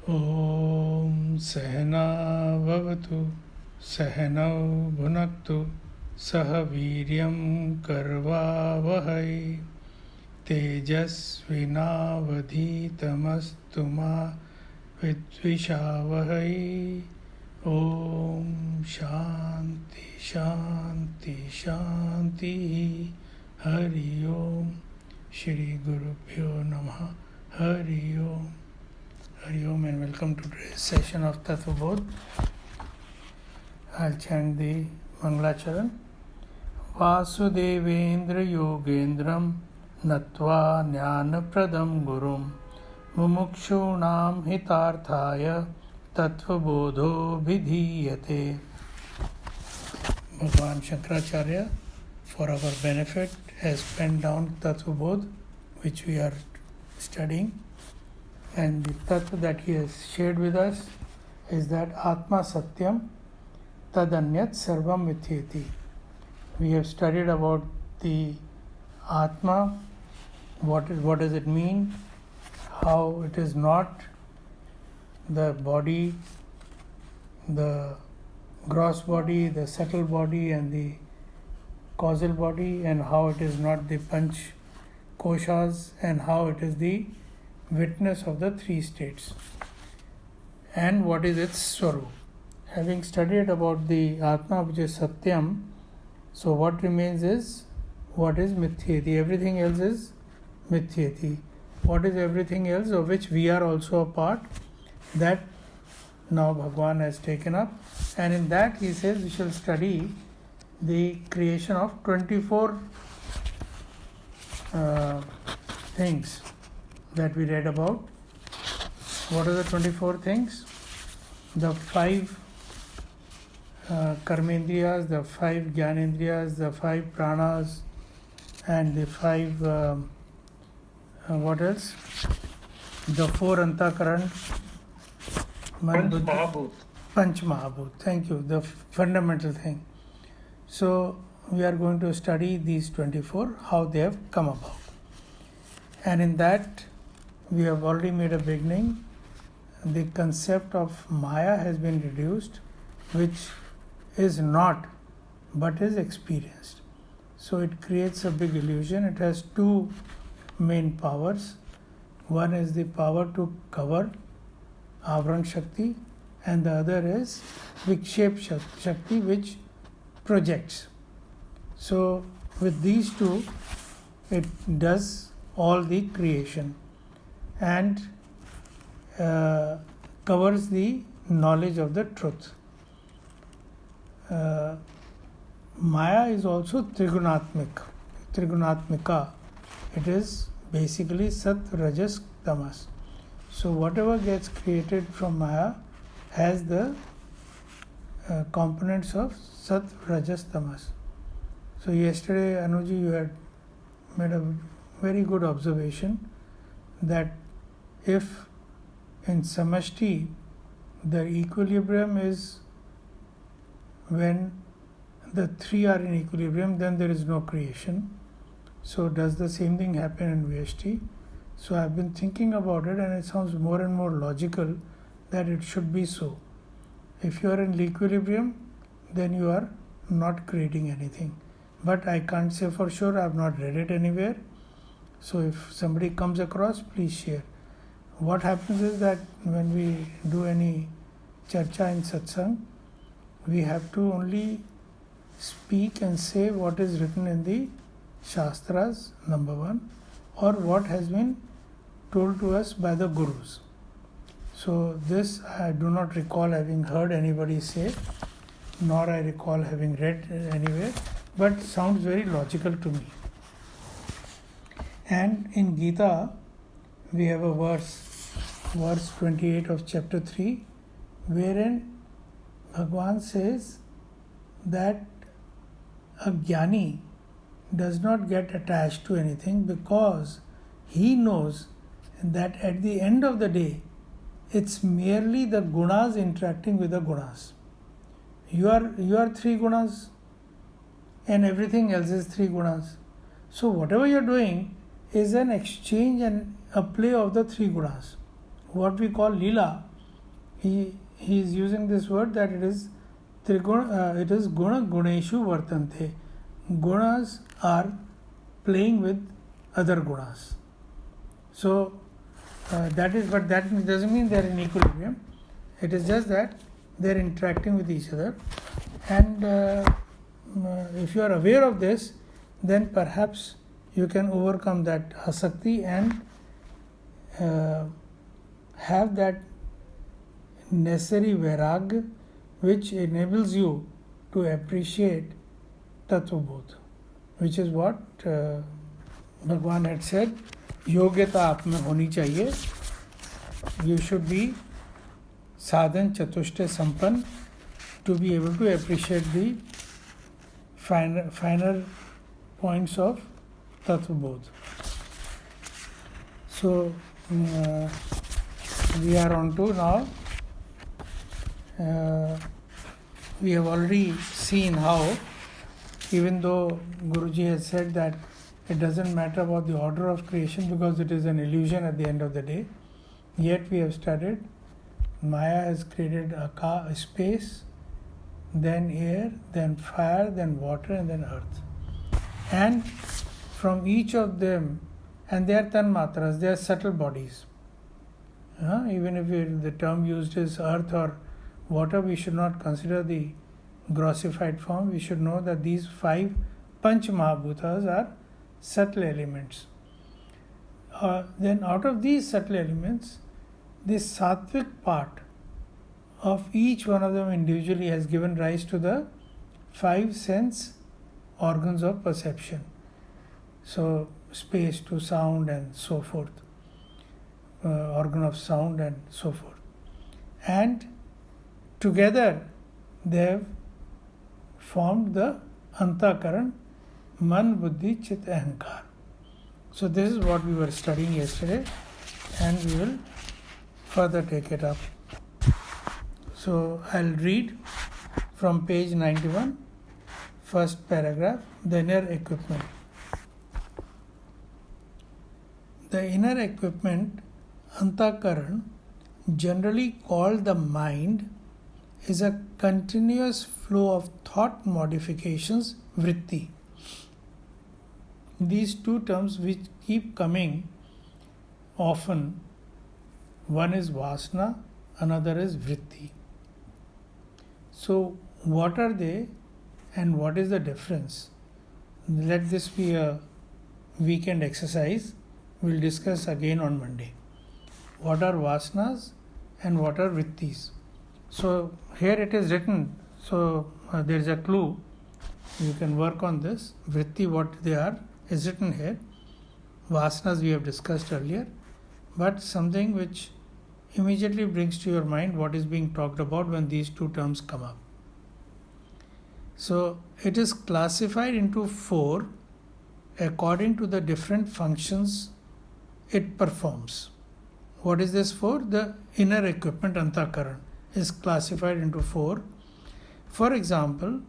Om Sahana Vavatu Sahanau Bhunaktu Sahaviryam Karvavahai Tejasvinavadhitamastu ma Vidvishavahai. Om Shanti Shanti Shanti. Hari Om. Shri Guru Pyo Namaha. Hari Om. Hari Om, and welcome to today's session of Tattvabodha. I'll chant the Mangalacharan. Vasudevendra Yogendram Natva Jnana Pradam Gurum Mumukshunam Hitarthaya Tattvabodho Vidhiyate. Bhagavan Shankracharya, for our benefit, has penned down Tattvabodha, which we are studying. And the tattva that he has shared with us is that Atma Satyam Tadanyat Sarvam Mithyeti. We have studied about the Atma, what does it mean, how it is not the body, the gross body, the subtle body and the causal body, and how it is not the Panch Koshas, and how it is the witness of the three states, and what is its swarup. Having studied about the Atma, which is Satyam, so what remains is what is Mithyeti. Everything else is Mithyeti. What is everything else of which we are also a part? That now Bhagavan has taken up, and in that he says we shall study the creation of 24 things that we read about. What are the 24 things? The 5 karmendriyas, the 5 jnanendriyas, the 5 pranas, and the 5 what else? The 4 antakaran, Panch Mahabhut. Thank you. The fundamental thing. So we are going to study these 24, how they have come about. And in that we have already made a beginning. The concept of Maya has been reduced, which is not but is experienced. So it creates a big illusion. It has 2 main powers. One is the power to cover, Avarana Shakti, and the other is Vikshepa Shakti, which projects. So with these 2, it does all the creation and covers the knowledge of the truth. Maya is also Trigunatmika. It is basically Sat, Rajas, Tamas. So whatever gets created from Maya has the components of Sat, Rajas, Tamas. So yesterday, Anuji, you had made a very good observation that if in Samashti the equilibrium is when the 3 are in equilibrium, then there is no creation. So does the same thing happen in Vyashti? So I've been thinking about it, and it sounds more and more logical that it should be so. If you are in equilibrium, then you are not creating anything. But I can't say for sure, I have not read it anywhere. So if somebody comes across, please share. What happens is that when we do any charcha in Satsang, we have to only speak and say what is written in the Shastras, number 1, or what has been told to us by the Gurus. So this I do not recall having heard anybody say, nor I recall having read anywhere, but sounds very logical to me. And in Gita, we have a verse 28 of chapter 3, wherein Bhagavan says that a jnani does not get attached to anything because he knows that at the end of the day, it's merely the gunas interacting with the gunas. You are 3 gunas and everything else is 3 gunas. So whatever you are doing is an exchange and a play of the 3 gunas. What we call lila he is using this word that it is it is guna guneshu vartante. Gunas are playing with other gunas. So that doesn't mean they are in equilibrium. It is just that they are interacting with each other. And if you are aware of this, then perhaps you can overcome that asakti and have that necessary vairagya which enables you to appreciate Tattvabodha, which is what Bhagwan had said, योग्यता आप में होनी चाहिए. You should be sadhan chatushta sampann to be able to appreciate the finer points of Tattvabodha. So we are on to now. We have already seen how, even though Guruji has said that it doesn't matter about the order of creation because it is an illusion at the end of the day, yet we have studied Maya has created a space, then air, then fire, then water, and then earth. And from each of them, and they are tanmatras, they are subtle bodies. Even if the term used is earth or water, we should not consider the grossified form. We should know that these 5 Panch Mahabhutas are subtle elements. Then out of these subtle elements, this sattvic part of each one of them individually has given rise to the 5 sense organs of perception. So space to sound and so forth, organ of sound and so forth. And together they have formed the antakaran, man, buddhi, chit, ahankar. So this is what we were studying yesterday, and we will further take it up. So I'll read from page 91, first paragraph, the inner equipment. The inner equipment, antakaran, generally called the mind, is a continuous flow of thought modifications, vritti. These two terms which keep coming often, one is vasana, another is vritti. So what are they and what is the difference? Let this be a weekend exercise. We'll discuss again on Monday. What are vasanas and what are vrittis? So here it is written, so there is a clue. You can work on this. Vritti, what they are, is written here. Vasanas we have discussed earlier, but something which immediately brings to your mind what is being talked about when these two terms come up. So it is classified into 4 according to the different functions it performs. What is this for? The inner equipment, antakaran, is classified into 4. For example,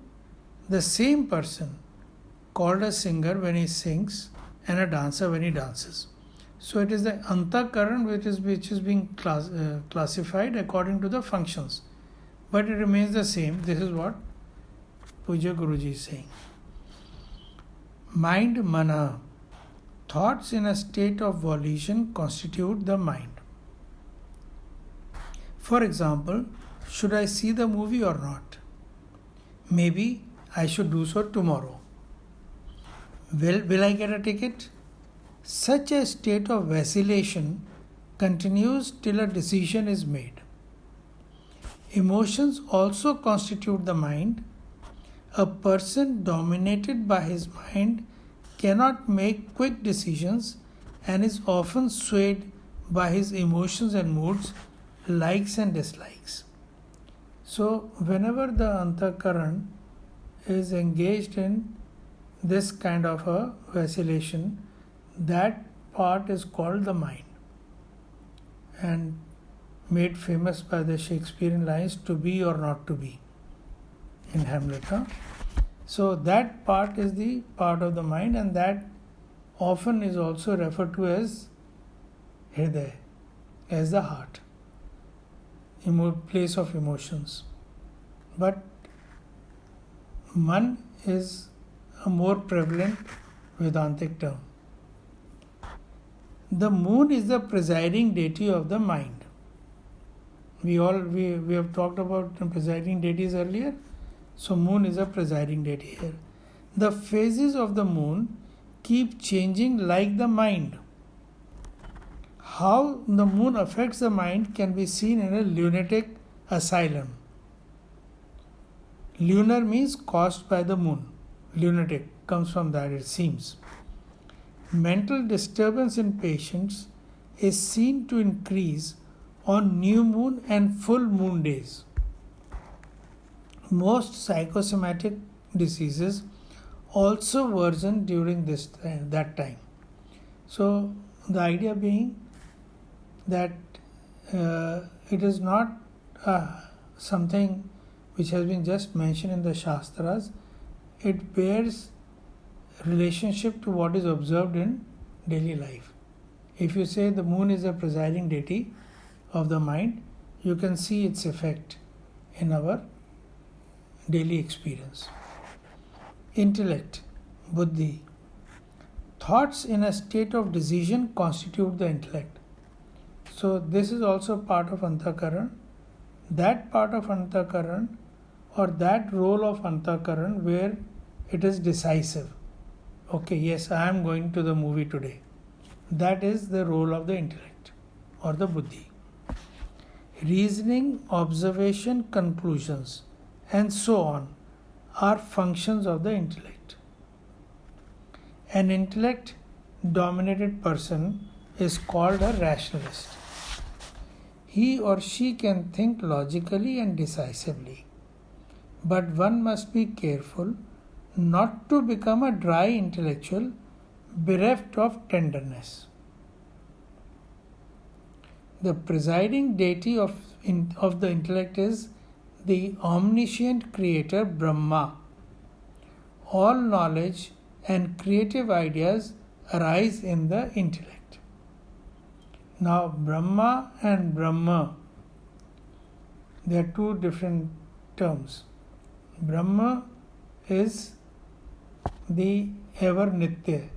the same person called a singer when he sings and a dancer when he dances. So it is the antakaran which is being classified according to the functions, but it remains the same. This is what Puja Guruji is saying. Mind, mana. Thoughts in a state of volition constitute the mind. For example, should I see the movie or not? Maybe I should do so tomorrow. Will I get a ticket? Such a state of vacillation continues till a decision is made. Emotions also constitute the mind. A person dominated by his mind cannot make quick decisions and is often swayed by his emotions and moods, likes and dislikes. So whenever the antakaran is engaged in this kind of a vacillation, that part is called the mind, and made famous by the Shakespearean lines, to be or not to be, in Hamlet. So that part is the part of the mind, and that often is also referred to as Hriday, as the heart. place of emotions. But man is a more prevalent Vedantic term. The moon is the presiding deity of the mind. We have talked about presiding deities earlier. So moon is a presiding deity here. The phases of the moon keep changing like the mind. How the moon affects the mind can be seen in a lunatic asylum. Lunar means caused by the moon. Lunatic comes from that, it seems. Mental disturbance in patients is seen to increase on new moon and full moon days. Most psychosomatic diseases also worsen during that time. So the idea being that it is not something which has been just mentioned in the Shastras. It bears relationship to what is observed in daily life. If you say the moon is a presiding deity of the mind, you can see its effect in our daily experience. Intellect, buddhi. Thoughts in a state of decision constitute the intellect. So this is also part of Antakaran. That part of Antakaran, or that role of Antakaran where it is decisive. Okay, yes, I am going to the movie today. That is the role of the intellect or the buddhi. Reasoning, observation, conclusions, and so on are functions of the intellect. An intellect-dominated person is called a rationalist. He or she can think logically and decisively, but one must be careful not to become a dry intellectual bereft of tenderness. The presiding deity of the intellect is the omniscient creator Brahma. All knowledge and creative ideas arise in the intellect. Now, Brahma and Brahma, they are two different terms. Brahma is the ever Nitya,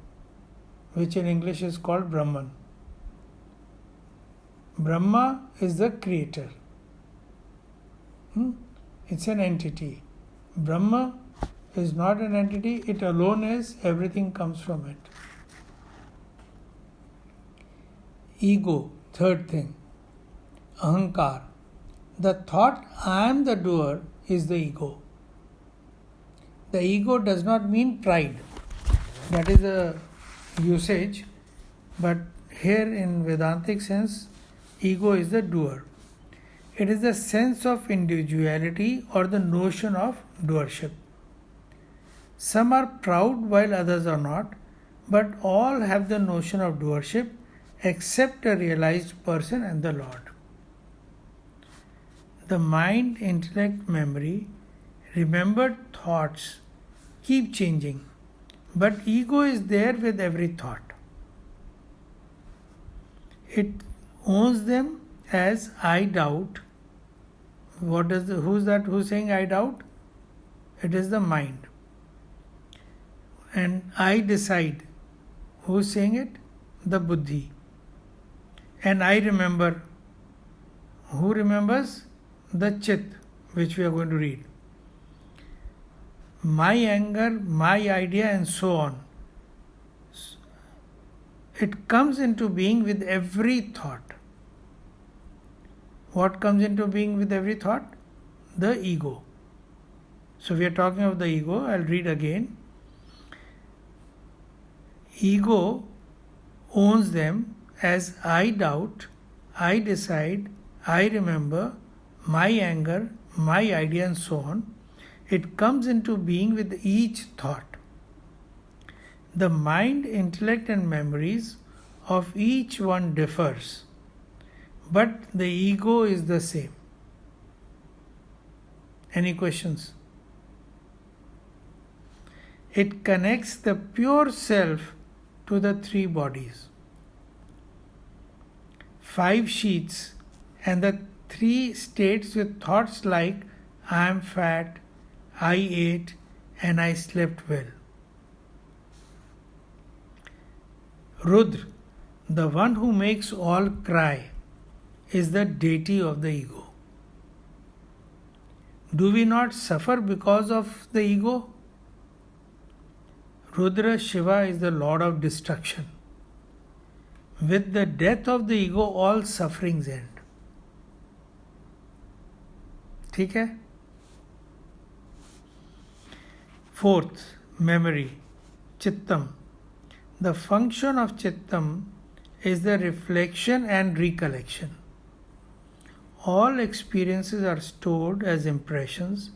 which in English is called Brahman. Brahma is the creator. It's an entity. Brahma is not an entity, it alone is, everything comes from it. Ego, third thing. Ahankar. The thought, I am the doer, is the ego. The ego does not mean pride. That is a usage. But here in Vedantic sense, ego is the doer. It is the sense of individuality or the notion of doership. Some are proud while others are not, but all have the notion of doership except a realized person and the Lord. The mind, intellect, memory, remembered thoughts keep changing, but ego is there with every thought. It owns them as I doubt. Who's saying I doubt? It is the mind. And I decide. Who's saying it? The buddhi. And I remember. Who remembers? The chit, which we are going to read. My anger, my idea, and so on. It comes into being with every thought. What comes into being with every thought? The ego. So we are talking of the ego. I'll read again. Ego owns them as I doubt, I decide, I remember, my anger, my idea, and so on. It comes into being with each thought. The mind, intellect, and memories of each one differs, but the ego is the same. Any questions? It connects the pure self to the three bodies. 5 sheets and the 3 states with thoughts like I am fat, I ate, and I slept well. Rudra, the one who makes all cry, is the deity of the ego. Do we not suffer because of the ego? Rudra Shiva is the Lord of destruction. With the death of the ego, all sufferings end. ठीक है? Fourth, memory, Chittam. The function of Chittam is the reflection and recollection. All experiences are stored as impressions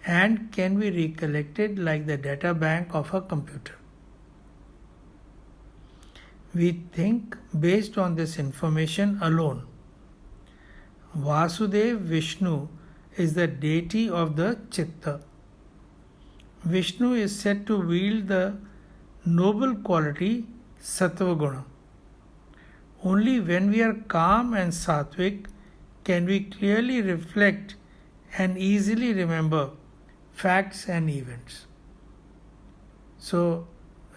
and can be recollected like the data bank of a computer. We think based on this information alone. Vasudev Vishnu is the deity of the Chitta. Vishnu is said to wield the noble quality Tattvabodha. Only when we are calm and sattvic can we clearly reflect and easily remember facts and events. So,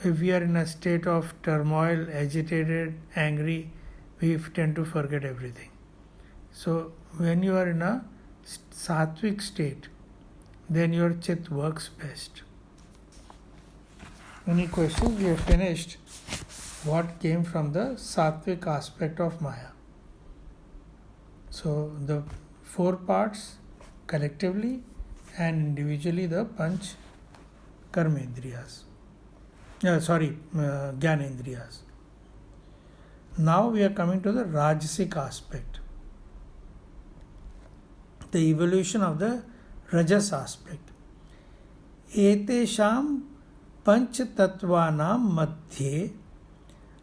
if we are in a state of turmoil, agitated, angry, we tend to forget everything. So, when you are in a sattvic state, then your chit works best. Any questions? We have finished what came from the sattvic aspect of Maya. So, the 4 parts collectively and individually the Panch Karmendriyas. Jnanendriyas. Now we are coming to the Rajasic aspect. The evolution of the Rajas aspect. Etesham Panch Tattvanam Madhye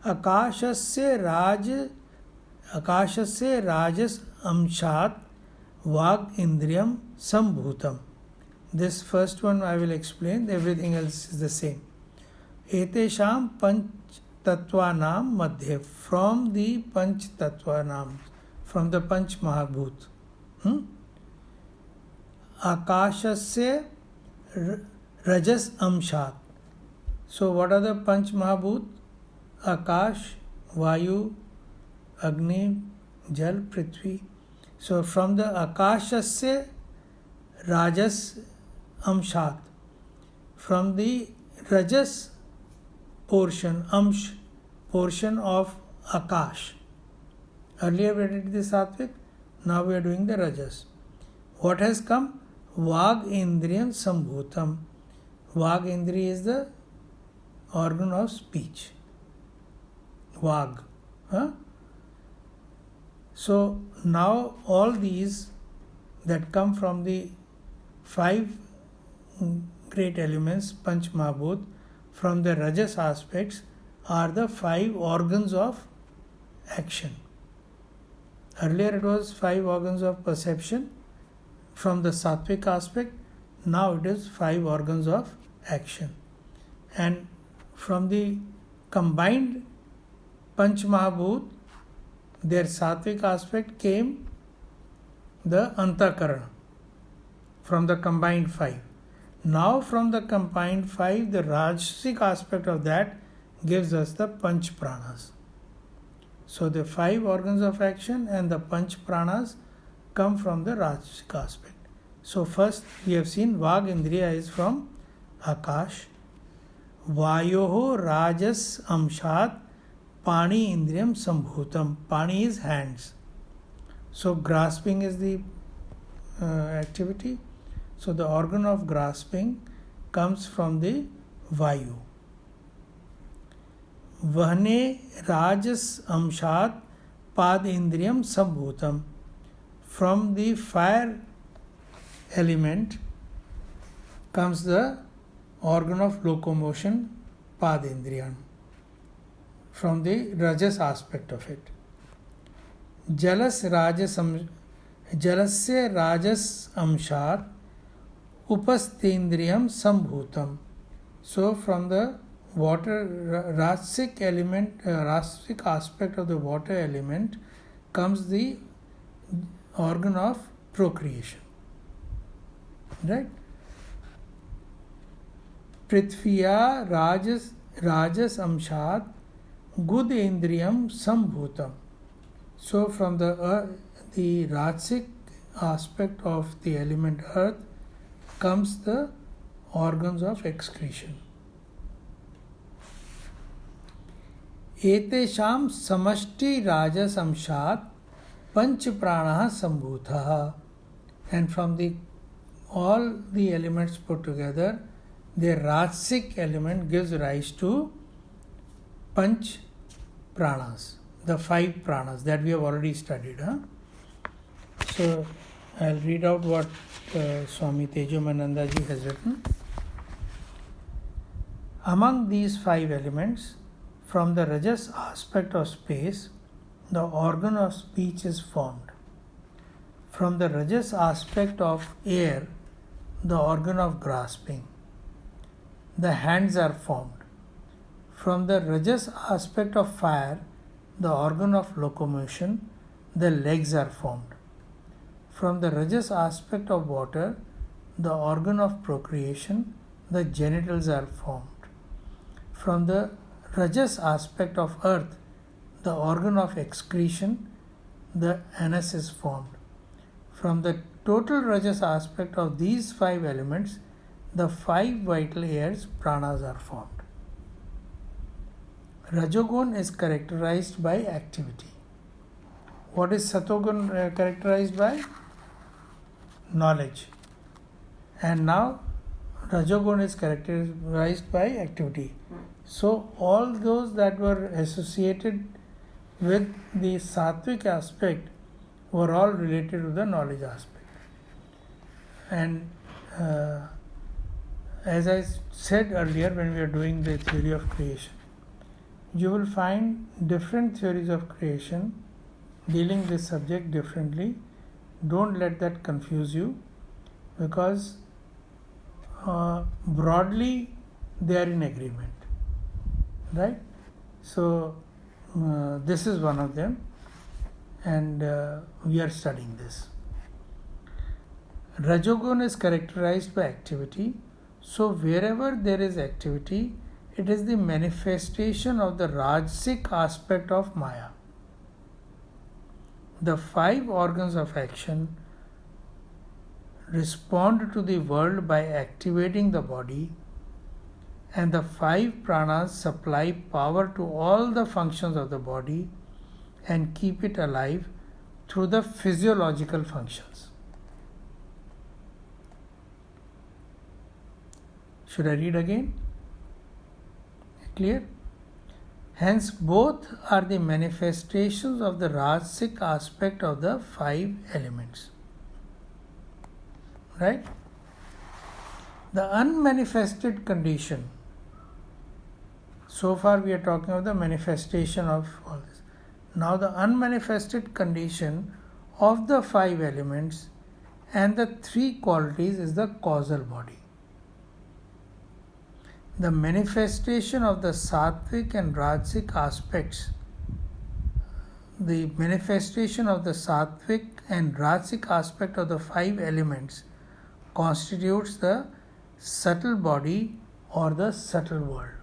Akashasya Rajas Amshat Vag Indriyam Sambhutam. This first one I will explain, everything else is the same. Etesham Panch Tattvanam Madhye, from the Panch Tattvanam, from the Panch Mahabhut. Akashasya Rajas Amshat. So what are the Panch Mahabhut? Akash, Vayu, Agni, Jal, Prithvi. So from the Akashasya Rajas Amshat, from the Rajas portion, Amsh portion of Akash. Earlier we did the Sattvic, now we are doing the Rajas. What has come? Vag Indriyam Sambhutam. Vag Indriya is the organ of speech. Vag. So now all these that come from the 5 great elements, Panch Mahabhut, from the Rajas aspects, are the 5 organs of action. Earlier it was 5 organs of perception from the Sattvic aspect, now it is 5 organs of action. And from the combined Panch Mahabhut, their Sattvic aspect came the Antakarana, from the combined 5. Now from the combined 5, the Rajasic aspect of that gives us the Panch Pranas. So the 5 organs of action and the Panch Pranas come from the Rajasic aspect. So first we have seen Vag Indriya is from Akash. Vayoho Rajas Amshat Pani Indriyam Sambhutam. Pani is hands. So grasping is the activity. So the organ of grasping comes from the Vayu. Vahne Rajas Amshat Pad Indriyam Sambhutam. From the fire element comes the organ of locomotion, Padindriyan, from the Rajas aspect of it. Jalasya Rajas Amshat Upastindriyam Sambhutam. So from the water Rasic element, Rasic aspect of the water element comes the organ of procreation. Right? Prithviya rajas amshat gud indriyam sambhutam. So from the Rajasic aspect of the element earth comes the organs of excretion. Etesham samashti rajas amshat panch pranaha sambhutaha. And from all the elements put together, the Rajasic element gives rise to panch pranas, the 5 pranas that we have already studied. So I'll read out what Swami Tejomayananda ji has written. Among these 5 elements, from the Rajas aspect of space, the organ of speech is formed. From the Rajas aspect of air, the organ of grasping. The hands are formed. From the Rajas aspect of fire, the organ of locomotion, the legs are formed. From the Rajas aspect of water, the organ of procreation, the genitals are formed. From the Rajas aspect of earth, the organ of excretion, the anus is formed. From the total Rajas aspect of these 5 elements, the 5 vital airs, pranas, are formed. Rajogun is characterized by activity. What is Satogun characterized by? Knowledge. And now Rajogun is characterized by activity. So all those that were associated with the Sattvic aspect were all related to the knowledge aspect. And as I said earlier when we were doing the theory of creation, you will find different theories of creation dealing this subject differently. Don't let that confuse you, because broadly they are in agreement. Right? So this is one of them, and we are studying this. Rajogun is characterized by activity. So wherever there is activity, it is the manifestation of the Rajasic aspect of Maya. The 5 organs of action respond to the world by activating the body, and the 5 pranas supply power to all the functions of the body and keep it alive through the physiological functions. Should I read again? Clear? Hence, both are the manifestations of the Rajasic aspect of the 5 elements. Right? The unmanifested condition. So far we are talking of the manifestation of all this. Now the unmanifested condition of the 5 elements and the 3 qualities is the causal body. The manifestation of the Sattvic and Rajasic aspects, the manifestation of the Sattvic and Rajasic aspect of the 5 elements constitutes the subtle body or the subtle world.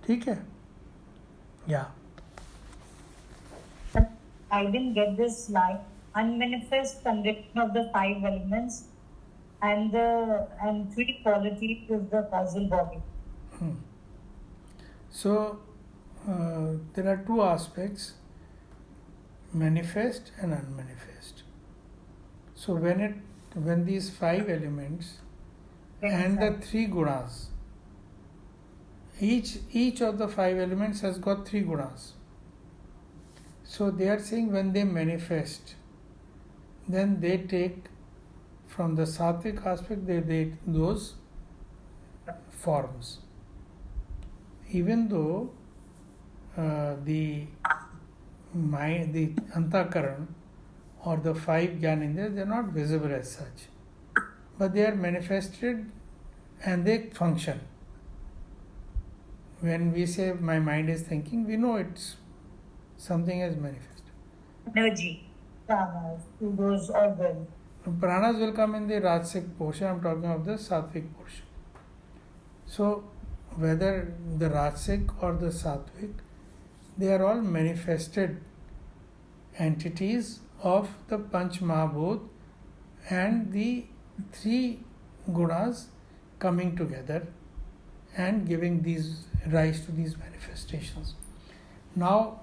ठीक है? Yeah. I didn't get this line. Unmanifest condition of the 5 elements and 3 qualities is the causal body. So there are 2 aspects, manifest and unmanifest. So when these 5 elements and the 3 gunas, each of the 5 elements has got 3 gunas. So they are saying when they manifest, then they take from the Sattvic aspect, they take those forms. Even though the Antakaran or the 5 Jnanendriyas, they are not visible as such, but they are manifested and they function. When we say my mind is thinking, we know it's something has manifested. Energy, Tamas, to those organs. Pranas will come in the Rajasic portion. I'm talking of the Sattvic portion. So, whether the Rajasic or the Sattvic, they are all manifested entities of the Panch Mahabhut and the three gunas coming together and giving these rise to these manifestations. Now,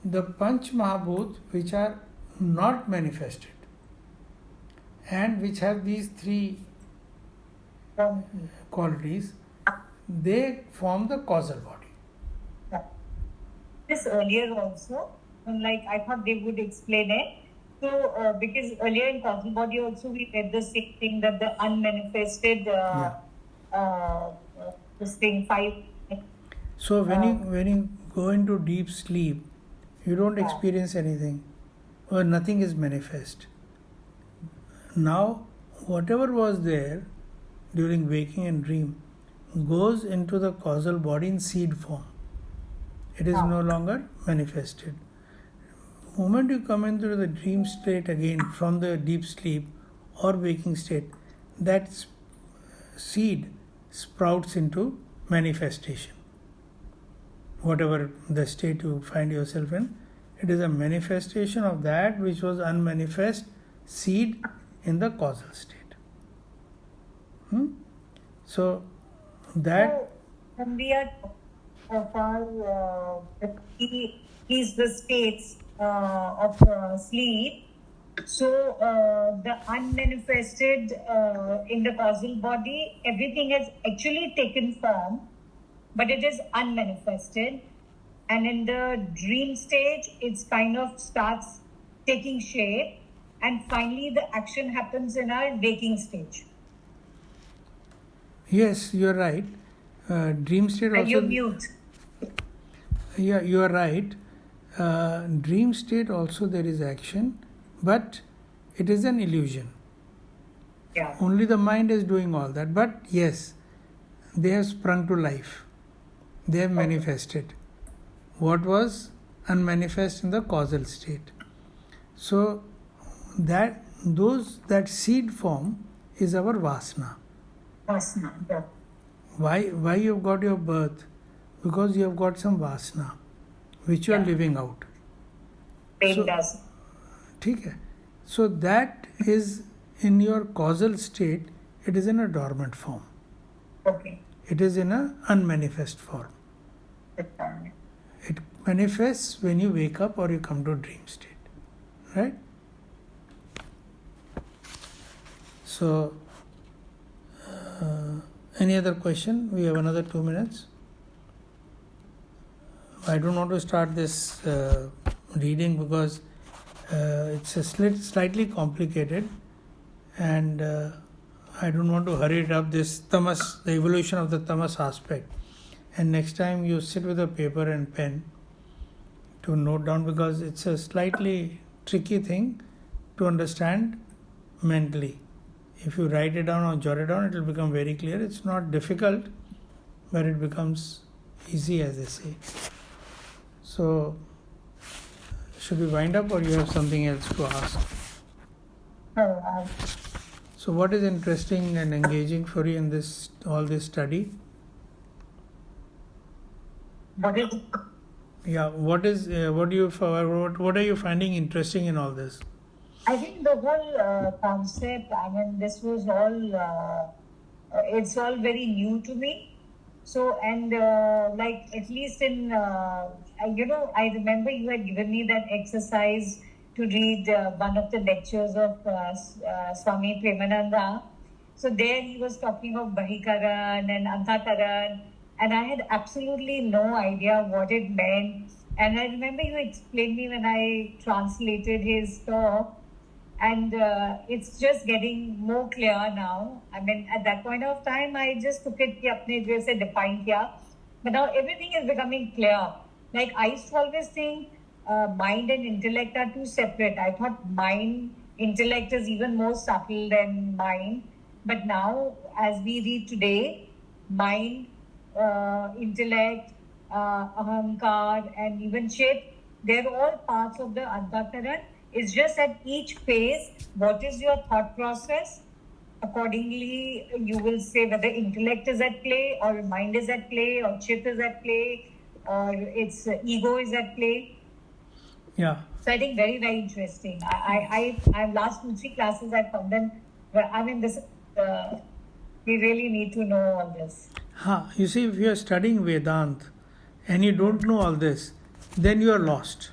the Panch Mahabhut, which are not manifested and which have these three qualities, they form the causal body. This earlier also, like I thought they would explain it. So, because earlier in causal body also we read the same thing, that the unmanifested, this thing 5. So when you go into deep sleep, you don't experience anything, or nothing is manifest. Now, whatever was there during waking and dream goes into the causal body in seed form. It is no longer manifested. The moment you come into the dream state again from the deep sleep or waking state, that seed sprouts into manifestation. Whatever the state you find yourself in, it is a manifestation of that which was unmanifest seed in the causal state. So that. So, when we are of our is the states of sleep. So the unmanifested in the causal body, everything has actually taken form, but it is unmanifested. And in the dream stage, it's kind of starts taking shape, and finally the action happens in our waking stage. Yes, you are right. Dream state also. You're mute. Yeah, you are right. Dream state also there is action, but it is an illusion. Yeah. Only the mind is doing all that. But yes, they have sprung to life. They have manifested what was unmanifest in the causal state. So that seed form is our vasana. Vasana. Yeah. Why you have got your birth? Because you have got some vasana, which you are living out. Pain does. ठीक है. So that is in your causal state, it is in a dormant form. Okay. It is in a unmanifest form. It manifests when you wake up or you come to dream state. Right? So, any other question? We have another 2 minutes. I don't want to start this reading because it's a slightly complicated, and I don't want to hurry it up. This tamas, the evolution of the tamas aspect. And next time you sit with a paper and pen to note down, because it's a slightly tricky thing to understand mentally. If you write it down or jot it down, it will become very clear. It's not difficult, but it becomes easy, as they say. So, should we wind up, or you have something else to ask? So, what is interesting and engaging for you in all this study? What is? Yeah, what are you finding interesting in all this? I think the whole concept, I mean, this was all, it's all very new to me. So, and like at least in, I remember you had given me that exercise to read one of the lectures of Swami Tejomayananda. So there he was talking of Bahikaran and Antataran, and I had absolutely no idea what it meant. And I remember you explained me when I translated his talk, and it's just getting more clear now. I mean, at that point of time, I just took it, apne way se define kiya. But now everything is becoming clear. Like I used to always think mind and intellect are two separate. I thought intellect is even more subtle than mind. But now, as we read today, mind, intellect, ahankar, and even chit, they're all parts of the Antakaran. It's just at each phase, what is your thought process? Accordingly, you will say whether intellect is at play, or mind is at play, or chit is at play, or its ego is at play. Yeah. So I think very, very interesting. I last 2-3 classes I found them. I mean, this we really need to know all this. You see, if you are studying Vedanta and you don't know all this, then you are lost.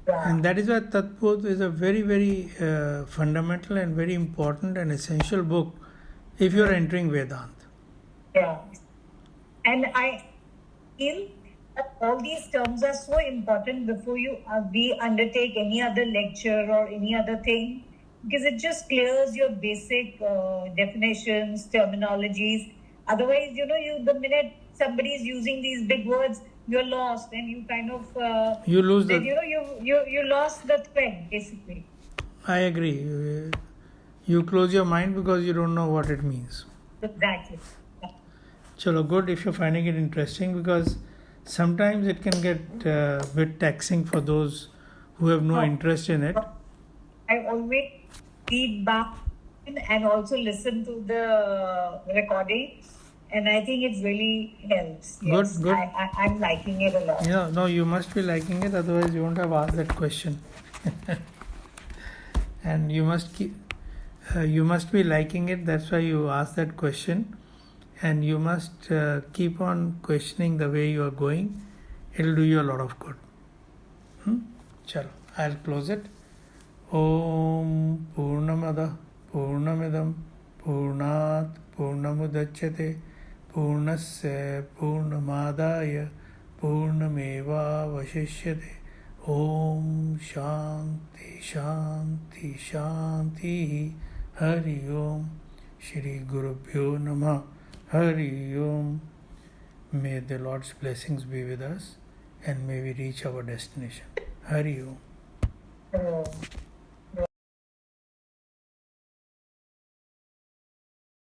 Yeah. And that is why Tattvabodha is a very, very fundamental and very important and essential book if you are entering Vedanta. Yeah. And I feel that all these terms are so important before we undertake any other lecture or any other thing, because it just clears your basic definitions, terminologies. Otherwise, the minute somebody is using these big words, you're lost, and you kind of you lose the. You lost the thread basically. I agree. You close your mind because you don't know what it means. Exactly. Chalo, good if you're finding it interesting, because sometimes it can get a bit taxing for those who have no interest in it. I always read back and also listen to the recording, and I think it really helps. Yes, Good. I'm liking it a lot. Yeah, no, you must be liking it, otherwise you won't have asked that question. And you must be liking it, that's why you asked that question. And you must keep on questioning the way you are going. It'll do you a lot of good. Chalo, I'll close it. Om Purnamada Purnamidam Purnat Purnamudachyate Purnasya Purnamadaya Purnameva Vashishyate. Om Shanti Shanti Shanti. Hari Om. Shri Gurubhyo Namah. Hari Om. May the Lord's blessings be with us, and may we reach our destination. Hari Om.